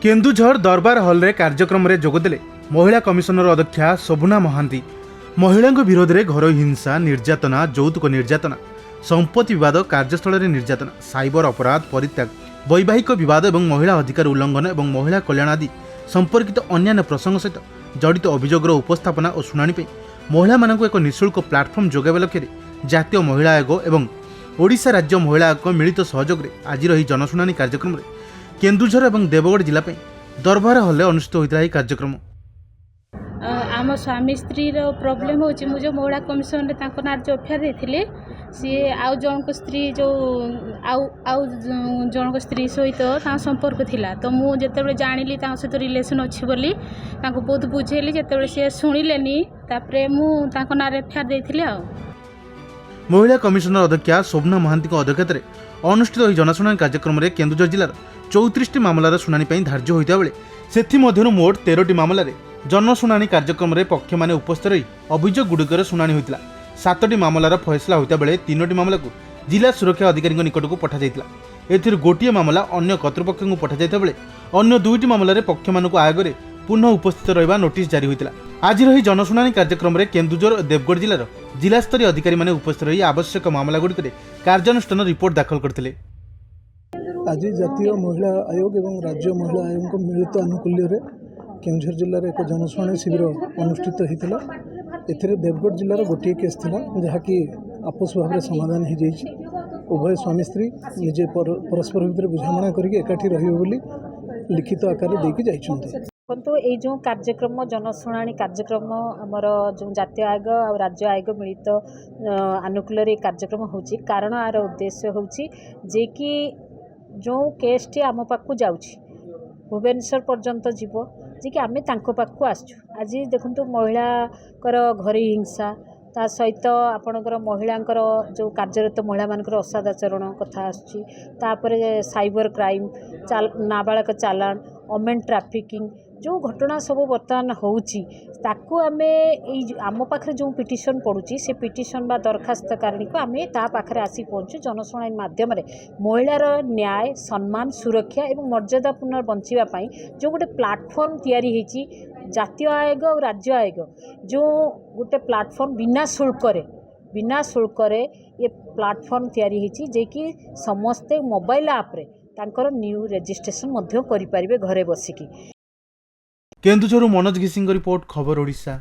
केन्दुझर दरबार हल रे कार्यक्रम में जोगदेले महिला कमिशनर अध्यक्षा शोभना महांती। महिला विरोध में घर हिंसा, निर्यातना, यौतुक निर्यातना, संपत्ति विवाद, कार्यस्थल निर्यातना, साइबर अपराध, परित्याग, वैवाहिक विवाद और महिला अधिकार उल्लंघन और महिला कल्याण आदि संपर्कित अन्य प्रसंग सहित जड़ित अभियोगर उपस्थापना और शुणाणी महिला मानक एक निःशुल्क प्लाटफर्म जोगाइबा लक्ष्य जातीय महिला आयोग और ओडिशा राज्य महिला आयोग मिलित सहयोग में आज जनशुणाणी कार्यक्रम में केन्दुझर और देवगढ़ जिला दरबार हल अनुष्ठित होता है। कार्यक्रम आम स्वामी स्त्री प्रोब्लेम हो जो महिला कमिशन ना जो एफआईआर देते सी आउ जन स्त्री जो आउ जन स्त्री सहित संपर्क थिला तो मुझे जानिली सहित रिलेसन अच्छी बोली बहुत बुझेली जिते सी शुणिले मुझे ना एफआईआर देती। महिला कमिशनर अध्यक्षा शोभना महांती अध्यक्षतार अनुष्ठित जनशुणाणी कार्यक्रम में केन्दुझर जिलार 34टी मामलार शुणाणी धार्य होता बेले से मोट 13टी मामलें जनशुणाणी कार्यक्रम में पक्ष मैंने उपस्थित रही अभियोग गुड़िकर शुणाणी होता। 7टी मामलार फैसला होता बेले 3टी मामला को जिला सुरक्षा अधिकारी निकट को पठा जाइतिला। एथिर गोटिए मामला अन्य कर्तृपक्ष को पठा जाइता बेले अन्य 2टी मामलार पक्ष मानक आयोग में पुनः उपस्थित रहिबा नोटिस जारी होता। आज रही जनशुणाणी कार्यक्रम में केन्दुझर और देवगढ़ जिलार जिलास्तरीय अधिकारी माने उपस्थित रही आवश्यक मामला गुड़िक कार्यानुष्ठान रिपोर्ट दाखल करथिले। आज जातीय महिला आयोग एवं राज्य महिला आयोग मिलित आनुकूल्य केन्दुझर जिलार एक जनशुणाणी शिविर अनुष्ठित होता। एथिरे देवगढ़ जिलार गोटे केस थिला जहाँकि आपस भाव समाधान हो जाइए। उभय स्वामी स्त्री निजे परस्पर भितर बुझामणा करके एकाठी रहिबे बोली लिखित आकार देके जाइछन्ते। तो ये जो कार्यक्रम जनशुणाणी कार्यक्रम आमर जो जातीय आयोग और राज्य आयोग मिलित आनुकूल्य कार्यक्रम होची कारण आर उद्देश्य होची जे कि जो केसटी आम पाखु जाउची भुवनेश्वर पर्यंत जीव जे कि आम पाखु आसचु। आज देखु महिला घर हिंसा ता सहित आपणकर महिलांकर जो कार्यरत महिला मानकर असादाचरण कथा आसपर साइबर क्राइम नाबालक चालान ओमेन ट्राफिकिंग जो घटना सब बर्तमान होची ताकू आमे आम पाखे जो पिटिशन पड़ुची से पिटिशन बा दरखास्तकारिणी को आमे ता पाखरे आसी पहुँचु जनशुणाणी माध्यम महिलार न्याय सम्मान सुरक्षा और मर्यादापूर्ण बंचापी जो गोटे प्लाटफर्म तैयारी होती जातीय आयोग और राज्य आयोग जो गोटे प्लाटफर्म बिना शुल्क ये प्लाटफर्म तैयारी होती जे कि समस्ते मोबाइल आप्रे तांकर न्यू रजिस्ट्रेशन मध्य करि पारिबे घरे बसिकी। केन्दुझर मनोज घिसिंग रिपोर्ट खबर ओडिशा।